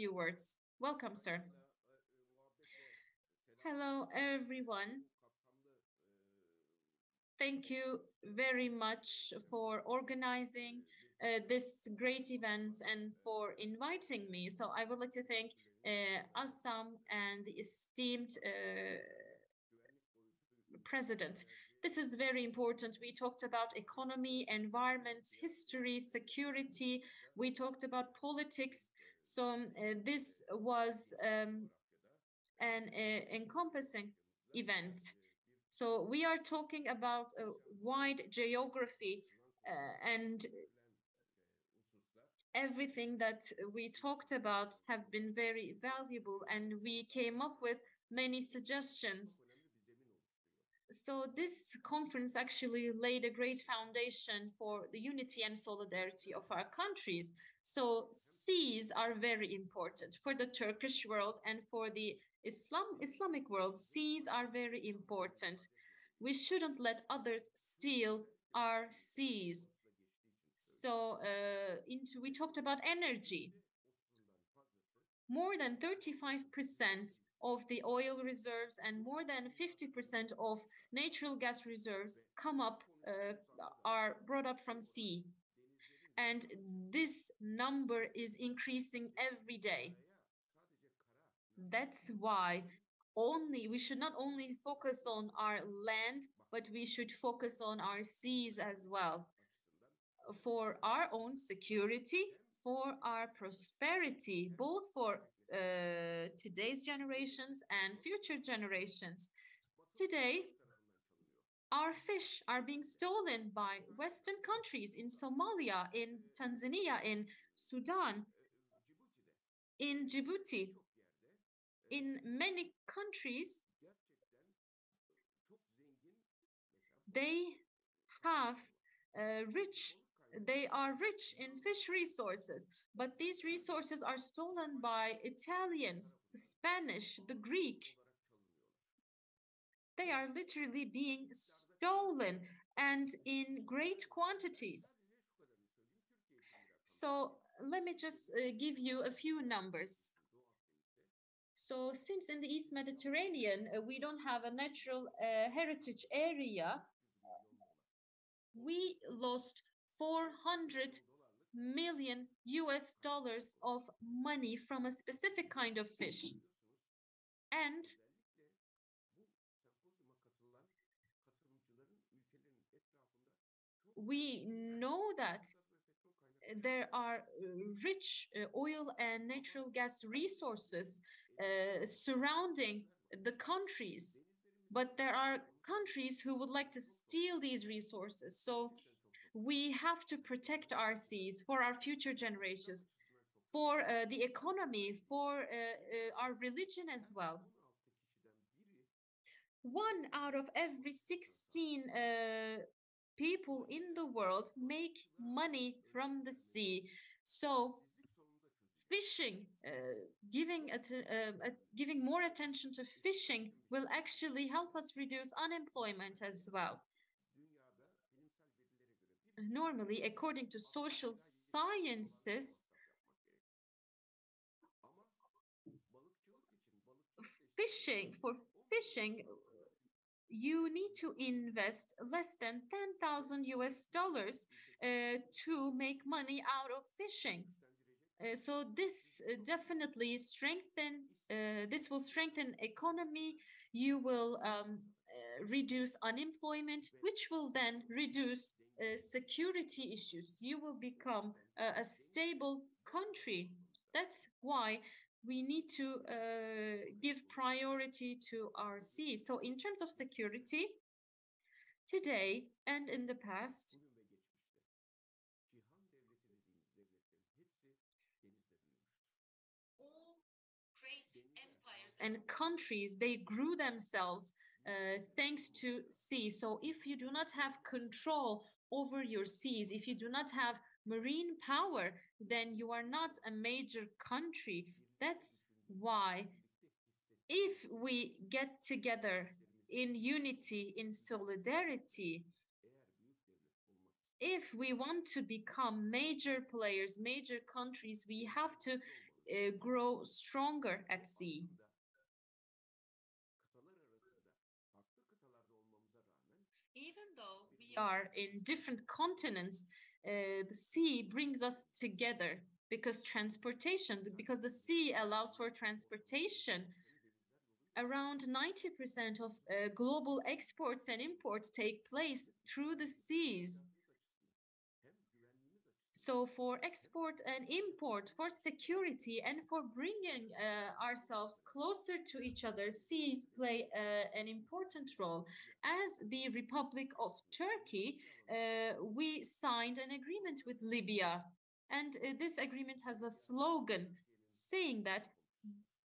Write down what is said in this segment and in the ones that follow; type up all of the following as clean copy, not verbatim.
few words. Welcome, sir. Hello, everyone. Thank you very much for organizing this great event and for inviting me. So I would like to thank ASSAM and the esteemed president. This is very important. We talked about economy, environment, history, security. We talked about politics. So this was an encompassing event. So we are talking about a wide geography and everything that we talked about have been very valuable, and we came up with many suggestions. So this conference actually laid a great foundation for the unity and solidarity of our countries. So seas are very important for the Turkish world and for the Islamic world. Seas are very important. We shouldn't let others steal our seas. So we talked about energy. More than 35% of the oil reserves and more than 50% of natural gas reserves are brought up from sea. And this number is increasing every day. That's why we should not only focus on our land, but we should focus on our seas as well, for our own security, for our prosperity, both for today's generations and future generations. Today, our fish are being stolen by Western countries in Somalia, in Tanzania, in Sudan, in Djibouti. In many countries, they are rich in fish resources, but these resources are stolen by Italians, the Spanish, the Greek. They are literally being stolen and in great quantities. So let me just give you a few numbers. So since in the East Mediterranean, we don't have a natural heritage area, we lost 400 million US dollars of money from a specific kind of fish. And we know that there are rich oil and natural gas resources surrounding the countries, but there are countries who would like to steal these resources. So we have to protect our seas for our future generations, for the economy, for our religion as well. 1 out of every 16 people in the world make money from the sea. So fishing, giving more attention to fishing will actually help us reduce unemployment as well. Normally, according to social sciences, for fishing, you need to invest less than 10,000 US dollars to make money out of fishing. So this definitely this will strengthen economy. You will reduce unemployment, which will then reduce security issues. You will become a stable country. That's why we need to give priority to our seas. So in terms of security, today and in the past, all great empires and countries, they grew themselves thanks to sea. So if you do not have control over your seas, if you do not have marine power, then you are not a major country. That's why if we get together in unity, in solidarity, if we want to become major players, major countries, we have to grow stronger at sea. Even though we are in different continents, the sea brings us together because because the sea allows for transportation. Around 90% of global exports and imports take place through the seas. So for export and import, for security, and for bringing ourselves closer to each other, seas play an important role. As the Republic of Turkey, we signed an agreement with Libya. And this agreement has a slogan saying that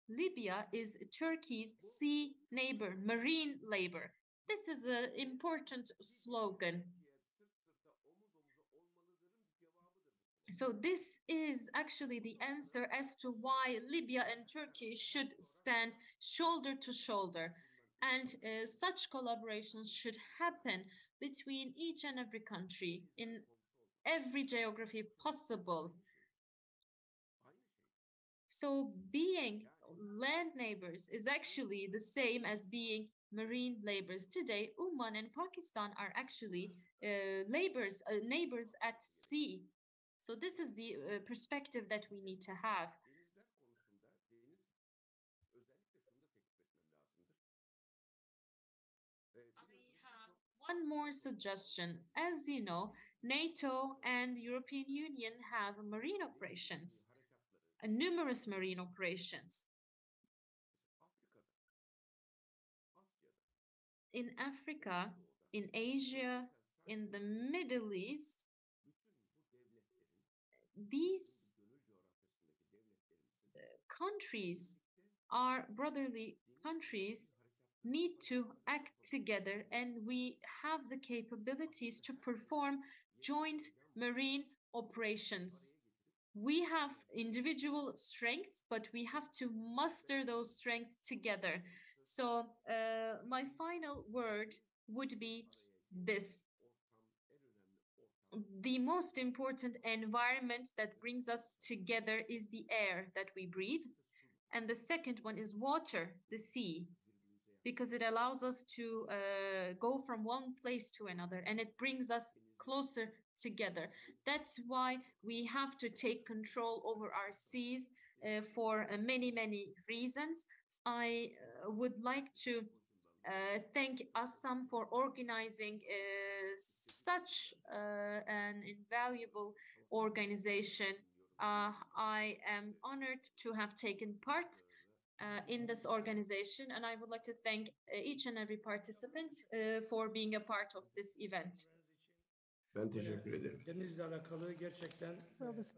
Libya is Turkey's sea neighbor, marine neighbor. This is an important slogan. So this is actually the answer as to why Libya and Turkey should stand shoulder to shoulder. And such collaborations should happen between each and every country in every geography possible. So being land neighbors is actually the same as being marine neighbors. Today, Oman and Pakistan are actually neighbors at sea. So this is the perspective that we need to have. I have one more suggestion. As you know, NATO and the European Union have marine operations, numerous marine operations. In Africa, in Asia, in the Middle East, these countries are brotherly countries need to act together, and we have the capabilities to perform joint marine operations. We have individual strengths, but we have to muster those strengths together. So my final word would be this: the most important environment that brings us together is the air that we breathe. And the second one is water, the sea, because it allows us to go from one place to another, and it brings us closer together. That's why we have to take control over our seas for many, many reasons. I would like to thank ASSAM for organizing such an invaluable organization. I am honored to have taken part in this organization, and I would like to thank each and every participant for being a part of this event. Ben teşekkür ederim. Denizle alakalı gerçekten Well, this